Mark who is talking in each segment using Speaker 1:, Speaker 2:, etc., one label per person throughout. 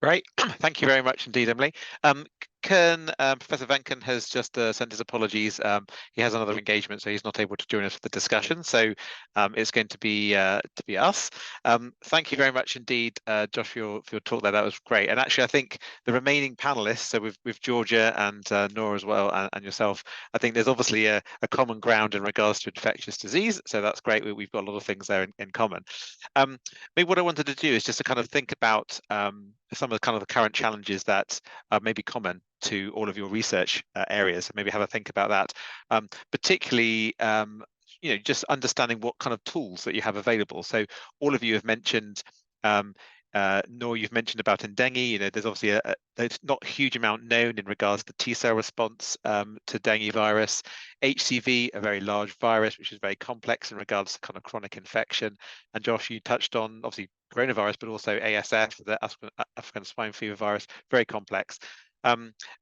Speaker 1: Great. Thank you very much indeed, Emily. Koen, Professor Venken has just sent his apologies. He has another engagement, so he's not able to join us for the discussion. So it's going to be us. Thank you very much indeed, Josh, for your talk there. That was great. And actually, I think the remaining panelists, so with Georgia and Noor as well, and yourself, I think there's obviously a common ground in regards to infectious disease. So that's great. We've got a lot of things there in common. Maybe what I wanted to do is just to kind of think about some of the kind of the current challenges that may be common to all of your research areas, and maybe have a think about that, particularly just understanding what kind of tools that you have available. So all of you have mentioned, Noor, you've mentioned about in dengue, there's obviously there's not a huge amount known in regards to T-cell response to dengue virus. HCV, a very large virus, which is very complex in regards to kind of chronic infection. And Josh, you touched on obviously coronavirus, but also ASF, the African swine fever virus, very complex.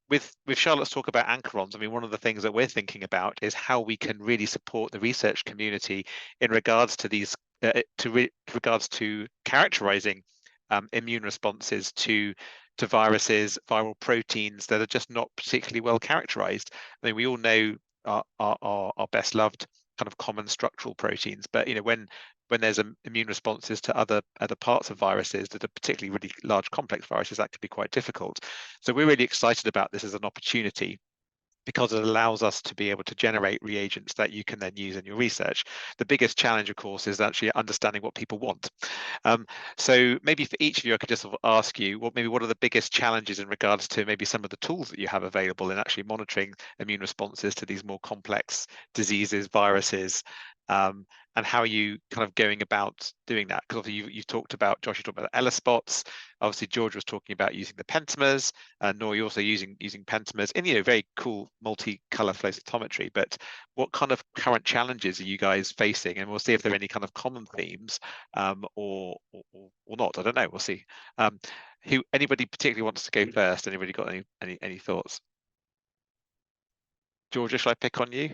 Speaker 1: With Charlotte's talk about anchorons, I mean, one of the things that we're thinking about is how we can really support the research community in regards to these, regards to characterizing immune responses to viruses, viral proteins that are just not particularly well characterized. I mean, we all know our best loved kind of common structural proteins, but when there's immune responses to other parts of viruses that are particularly really large complex viruses, that can be quite difficult. So we're really excited about this as an opportunity, because it allows us to be able to generate reagents that you can then use in your research. The biggest challenge, of course, is actually understanding what people want. So maybe for each of you, I could just sort of ask you, what are the biggest challenges in regards to maybe some of the tools that you have available in actually monitoring immune responses to these more complex diseases, viruses, and how are you kind of going about doing that? Because obviously you've talked about, Josh, you talked about ELISpots. Obviously, George was talking about using the pentamers, Noor, you're also using pentamers in very cool multi-color flow cytometry. But what kind of current challenges are you guys facing? And we'll see if there are any kind of common themes, or not. I don't know. We'll see. Anybody particularly wants to go first? Anybody got any thoughts? Georgia, shall I pick on you?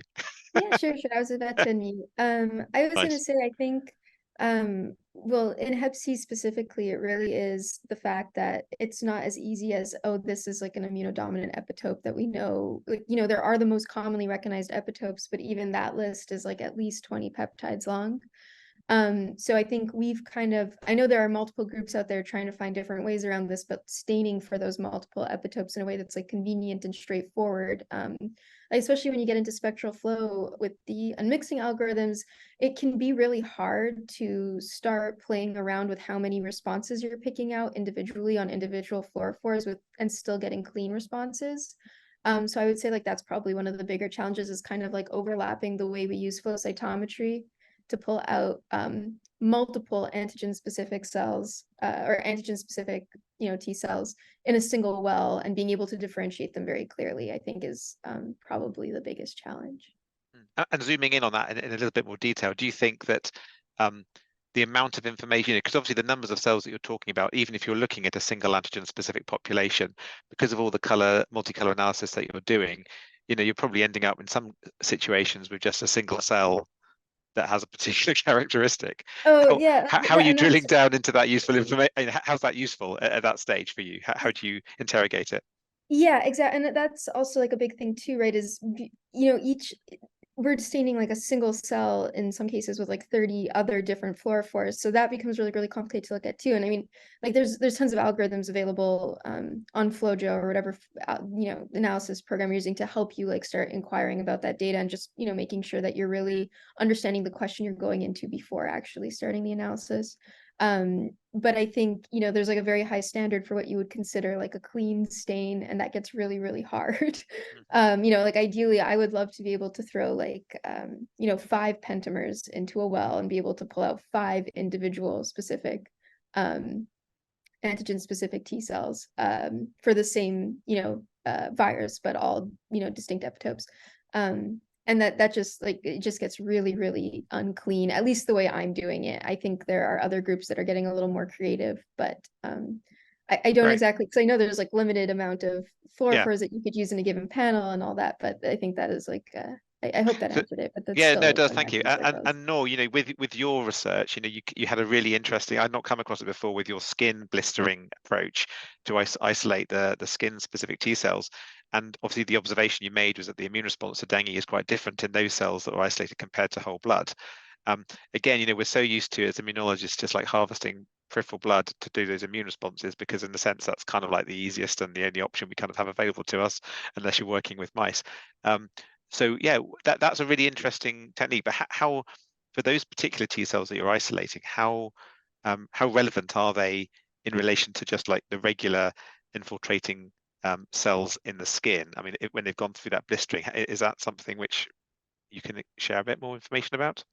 Speaker 2: Yeah, sure. I was about to unmute. I was going to say, I think, well, in Hep C specifically, it really is the fact that it's not as easy as, oh, this is like an immunodominant epitope that we know. Like, there are the most commonly recognized epitopes, but even that list is like at least 20 peptides long. So I think I know there are multiple groups out there trying to find different ways around this, but staining for those multiple epitopes in a way that's like convenient and straightforward, especially when you get into spectral flow with the unmixing algorithms, it can be really hard to start playing around with how many responses you're picking out individually on individual fluorophores and still getting clean responses. So I would say like that's probably one of the bigger challenges, is kind of like overlapping the way we use flow cytometry to pull out multiple antigen-specific cells or antigen-specific, T cells in a single well, and being able to differentiate them very clearly, I think, is probably the biggest challenge.
Speaker 1: And zooming in on that in a little bit more detail, do you think that the amount of information, because obviously the numbers of cells that you're talking about, even if you're looking at a single antigen-specific population, because of all the multicolor analysis that you're doing, you're probably ending up in some situations with just a single cell that has a particular characteristic.
Speaker 2: Oh, yeah.
Speaker 1: How are you drilling down into that useful information? How's that useful at that stage for you? How do you interrogate it?
Speaker 2: Yeah, exactly. And that's also like a big thing too, right? Is, we're staining like a single cell in some cases with like 30 other different fluorophores. So that becomes really, really complicated to look at too. And I mean, like there's tons of algorithms available on FlowJo or whatever, analysis program you're using to help you like start inquiring about that data, and just, making sure that you're really understanding the question you're going into before actually starting the analysis. But I think, there's like a very high standard for what you would consider like a clean stain, and that gets really, really hard. Like ideally I would love to be able to throw like, 5 pentamers into a well and be able to pull out 5 individual specific, antigen specific T cells, for the same, virus, but all, distinct epitopes. And that just like, it just gets really, really unclean, at least the way I'm doing it. I think there are other groups that are getting a little more creative, but I don't exactly, because I know there's like limited amount of fluorophores that you could use in a given panel and all that, but I think that is like I hope that
Speaker 1: So,
Speaker 2: answered it, but that's
Speaker 1: yeah, no, it
Speaker 2: still
Speaker 1: does.
Speaker 2: going
Speaker 1: Thank
Speaker 2: back
Speaker 1: you.
Speaker 2: in circles.
Speaker 1: And Noor, with your research, you had a really interesting. I'd not come across it before with your skin blistering approach to isolate the skin specific T cells. And obviously, the observation you made was that the immune response to dengue is quite different in those cells that are isolated compared to whole blood. Again, we're so used to as immunologists just like harvesting peripheral blood to do those immune responses because in the sense that's kind of like the easiest and the only option we kind of have available to us unless you're working with mice. So yeah, that's a really interesting technique. But how for those particular T cells that you're isolating, how relevant are they in relation to just like the regular infiltrating cells in the skin? I mean, when they've gone through that blistering, is that something which you can share a bit more information about?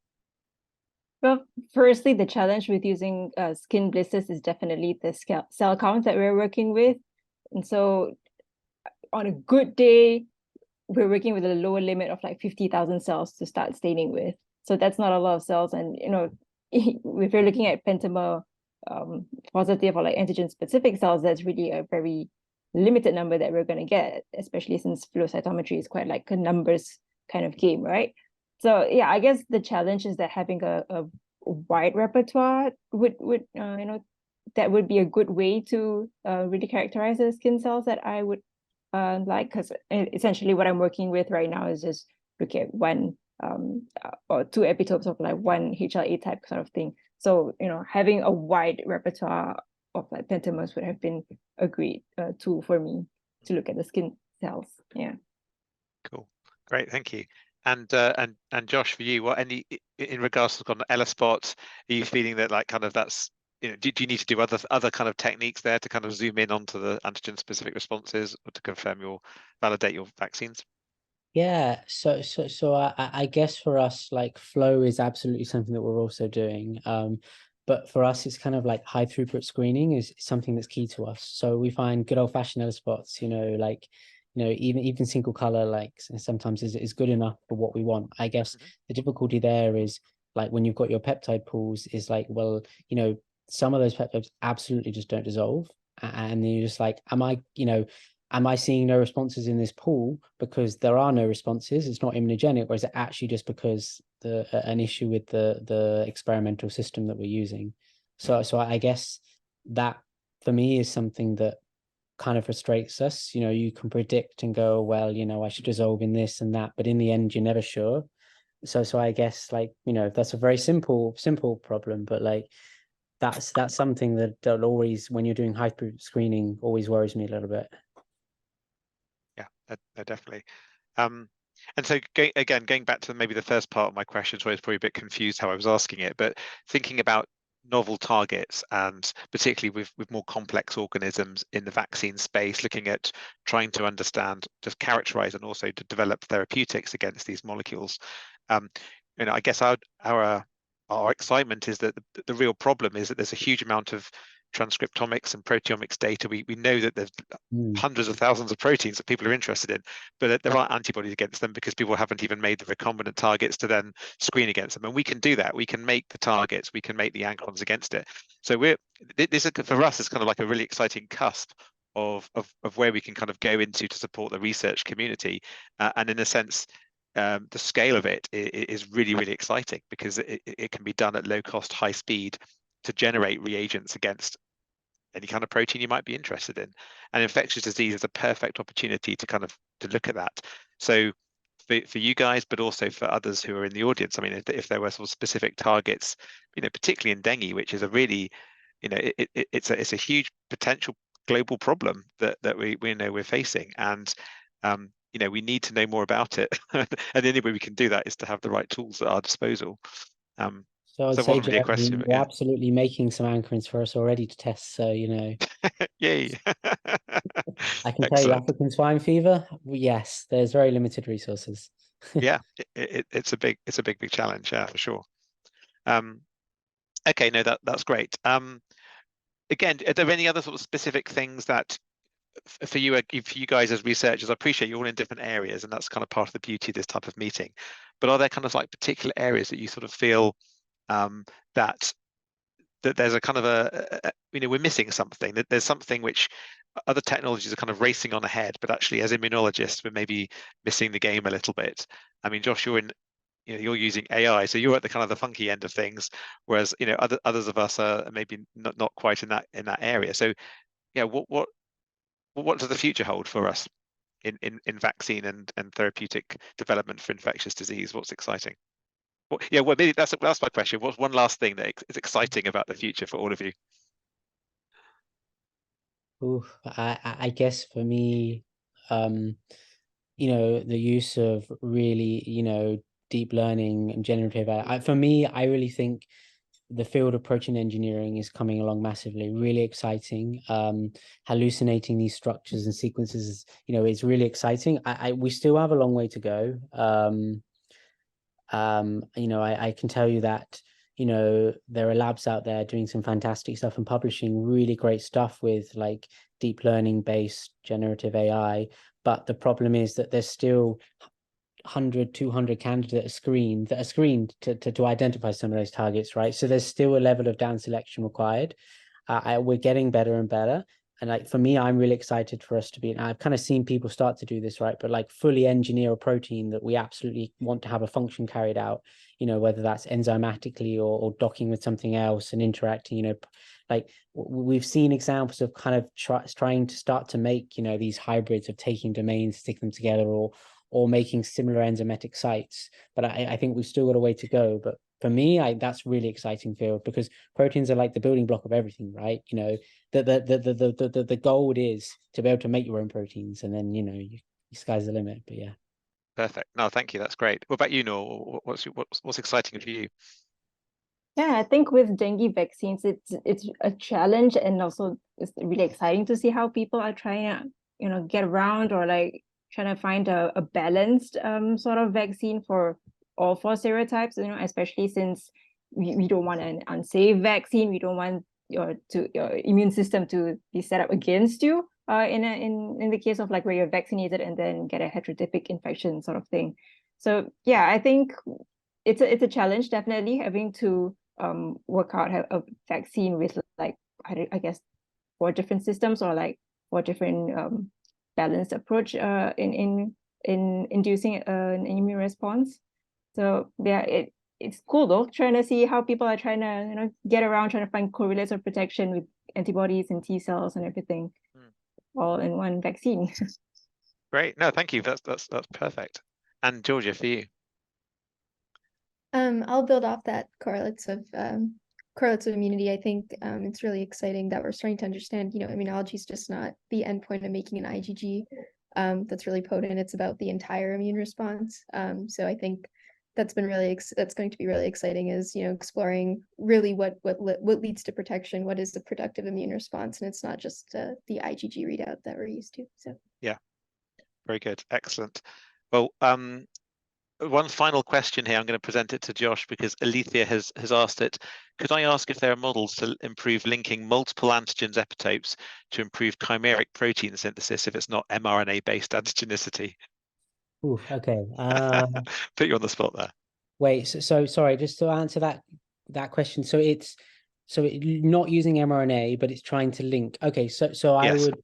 Speaker 3: Well, firstly, the challenge with using skin blisters is definitely the cell count that we're working with. And so on a good day, we're working with a lower limit of like 50,000 cells to start staining with. So that's not a lot of cells. And, if you're looking at pentamer positive or like antigen specific cells, that's really a very limited number that we're going to get, especially since flow cytometry is quite like a numbers kind of game, right? So yeah, I guess the challenge is that having a wide repertoire would that would be a good way to really characterize the skin cells that I would like, because essentially what I'm working with right now is just look at one or two epitopes of like one HLA type sort of thing. So having a wide repertoire of like pentamers would have been a great tool for me to look at the skin cells. Yeah.
Speaker 1: Cool, great, thank you. And Josh, for you, what in regards to kind of ELISpot, are you feeling that like kind of that's do you need to do other kind of techniques there to kind of zoom in onto the antigen specific responses or to confirm validate your vaccines?
Speaker 4: Yeah, so I guess for us, like flow is absolutely something that we're also doing. But for us, it's kind of like high throughput screening is something that's key to us. So we find good old fashioned ELISpots, even single color, like sometimes is good enough for what we want. I guess the difficulty there is like when you've got your peptide pools is like, well, some of those peptides absolutely just don't dissolve. And then you're just like, am I seeing no responses in this pool because there are no responses? It's not immunogenic, or is it actually just because an issue with the experimental system that we're using? So I guess that for me is something that kind of frustrates us. You can predict and go, well, I should dissolve in this and that, but in the end, you're never sure. So I guess like that's a very simple problem, but like that's something that always, when you're doing high screening, always worries me a little bit.
Speaker 1: Yeah, definitely. And so going back to maybe the first part of my question, so I was probably a bit confused how I was asking it, but thinking about novel targets and particularly with more complex organisms in the vaccine space, looking at trying to understand, just characterize and also to develop therapeutics against these molecules. I guess our excitement is that the real problem is that there's a huge amount of transcriptomics and proteomics data. We know that there's hundreds of thousands of proteins that people are interested in, but there aren't antibodies against them because people haven't even made the recombinant targets to then screen against them. And we can do that. We can make the targets, we can make the anchorons against it. So this is, for us, is kind of like a really exciting cusp of where we can kind of go into to support the research community. And in a sense, the scale of it is really, really exciting because it can be done at low cost, high speed to generate reagents against any kind of protein you might be interested in. And infectious disease is a perfect opportunity to look at that. So for you guys, but also for others who are in the audience, I mean, if there were sort of specific targets, particularly in dengue, which is a really, it's a huge potential global problem that we know we're facing. And we need to know more about it. And the only way we can do that is to have the right tools at our disposal.
Speaker 4: So I'd
Speaker 1: So it
Speaker 4: say,
Speaker 1: wasn't really a
Speaker 4: Jeremy,
Speaker 1: question, but
Speaker 4: you're
Speaker 1: yeah.
Speaker 4: absolutely making some anchorons for us already to test. So,
Speaker 1: Yay.
Speaker 4: I can tell you
Speaker 1: Excellent.
Speaker 4: African swine fever. Yes, there's very limited resources.
Speaker 1: Yeah, it's a big challenge, yeah, for sure. Okay, no, that's great. Again, are there any other sort of specific things that for you guys as researchers? I appreciate you're all in different areas, and that's kind of part of the beauty of this type of meeting. But are there kind of like particular areas that you sort of feel that there's a kind of we're missing something, that there's something which other technologies are kind of racing on ahead, but actually as immunologists, we're maybe missing the game a little bit. I mean, Josh, you're using AI, so you're at the kind of the funky end of things, whereas others of us are maybe not quite in that area. So yeah, what does the future hold for us in vaccine and therapeutic development for infectious disease? What's exciting? Well, maybe that's my question. What's one last thing that is exciting about the future for all of you?
Speaker 4: Ooh, I guess for me, the use of really, deep learning and generative AI. For me, I really think the field of protein engineering is coming along massively, really exciting. Hallucinating these structures and sequences, it's really exciting. We still have a long way to go. I can tell you that, there are labs out there doing some fantastic stuff and publishing really great stuff with like deep learning based generative AI. But the problem is that there's still 100, 200 candidates screened to identify some of those targets, right? So there's still a level of down selection required. We're getting better and better. And like for me, I'm really excited for us to be, and I've kind of seen people start to do this, right? But like fully engineer a protein that we absolutely want to have a function carried out, whether that's enzymatically or docking with something else and interacting, like we've seen examples of kind of trying to start to make, these hybrids of taking domains, stick them together, or making similar enzymatic sites. But I think we've still got a way to go. But for me, that's really exciting field, because proteins are like the building block of everything, right? The goal is to be able to make your own proteins, and then sky's the limit. But yeah.
Speaker 1: Perfect. No, thank you. That's great. What about you, Noor? What's exciting for you?
Speaker 3: Yeah, I think with dengue vaccines, it's a challenge, and also it's really exciting to see how people are trying to get around, or like trying to find a balanced sort of vaccine for all four serotypes, especially since we don't want an unsafe vaccine. We don't want your immune system to be set up against you in the case of like where you're vaccinated and then get a heterotypic infection sort of thing. So yeah, I think it's a challenge, definitely, having to work out a vaccine with like I guess 4 different systems, or like 4 different balanced approach in inducing an immune response. So yeah, it's cool though, trying to see how people are trying to get around, trying to find correlates of protection with antibodies and T cells and everything, all in one vaccine.
Speaker 1: Great. No, thank you. That's perfect. And Georgia, for you.
Speaker 2: I'll build off that correlates of immunity. I think it's really exciting that we're starting to understand, immunology is just not the endpoint of making an IgG that's really potent. It's about the entire immune response. So I think that's going to be really exciting, is exploring really what leads to protection, what is the productive immune response, and it's not just the IgG readout that we're used to. So
Speaker 1: yeah, very good, excellent. Well, one final question here. I'm going to present it to Josh because Alethea has asked it. Could I ask if there are models to improve linking multiple antigens epitopes to improve chimeric protein synthesis if it's not mRNA-based antigenicity?
Speaker 4: Ooh, okay.
Speaker 1: Put you on the spot there.
Speaker 4: Wait, so sorry, just to answer that question. So it's not using mRNA, but it's trying to link. Okay, so I would.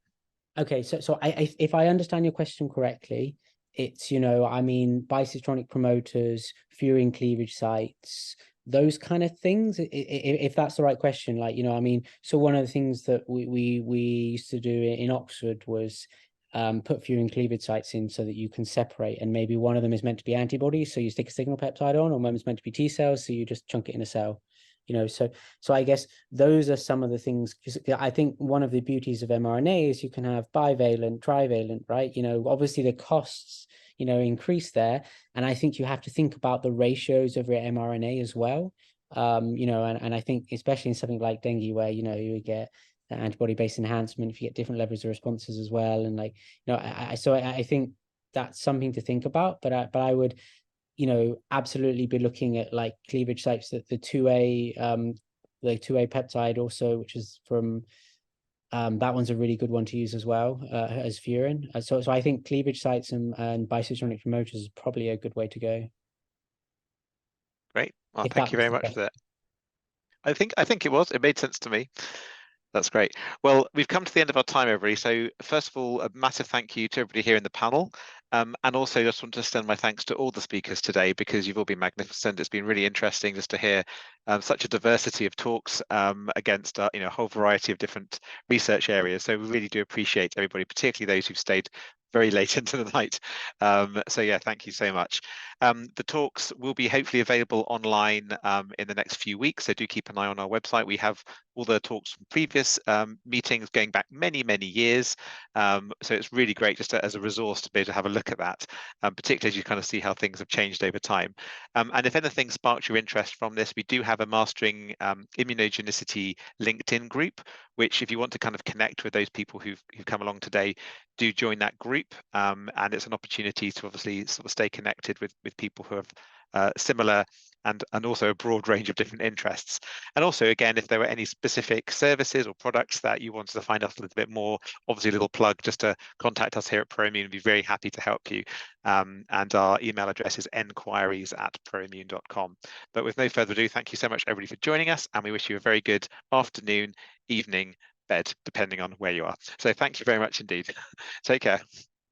Speaker 4: Okay, so I if I understand your question correctly, it's bicistronic promoters, furin cleavage sites, those kind of things. If that's the right question, so one of the things that we used to do in Oxford was put furin cleavage sites in so that you can separate, and maybe one of them is meant to be antibodies, so you stick a signal peptide on, or one is meant to be T cells, so you just chunk it in a cell. So I guess those are some of the things, because I think one of the beauties of mRNA is you can have bivalent, trivalent, right? Obviously the costs, increase there. And I think you have to think about the ratios of your mRNA as well. And I think especially in something like dengue, where, you would get antibody-based enhancement if you get different levels of responses as well. And I think that's something to think about, but I would absolutely be looking at like cleavage sites, that the 2A peptide also, which is from that one's a really good one to use as well as furin. So I think cleavage sites and bicistronic promoters is probably a good way to go.
Speaker 1: Great. Well, thank you very much for that. I think it made sense to me. That's great. Well, we've come to the end of our time, everybody. So first of all, a massive thank you to everybody here in the panel. And also just want to extend my thanks to all the speakers today, because you've all been magnificent. It's been really interesting just to hear such a diversity of talks against a whole variety of different research areas. So we really do appreciate everybody, particularly those who've stayed very late into the night. So yeah, thank you so much. The talks will be hopefully available online in the next few weeks, so do keep an eye on our website. We have all the talks from previous meetings going back many, many years. So it's really great just as a resource to be able to have a look at that, particularly as you kind of see how things have changed over time. And if anything sparked your interest from this, we do have a Mastering Immunogenicity LinkedIn group, which if you want to kind of connect with those people who've come along today, do join that group. And it's an opportunity to obviously sort of stay connected with people who have similar and also a broad range of different interests. And also, again, if there were any specific services or products that you wanted to find out a little bit more, obviously a little plug just to contact us here at ProImmune. We'd be very happy to help you. And our email address is enquiries@proimmune.com. But with no further ado, thank you so much, everybody, for joining us. And we wish you a very good afternoon, evening, bed, depending on where you are. So thank you very much indeed. Take care.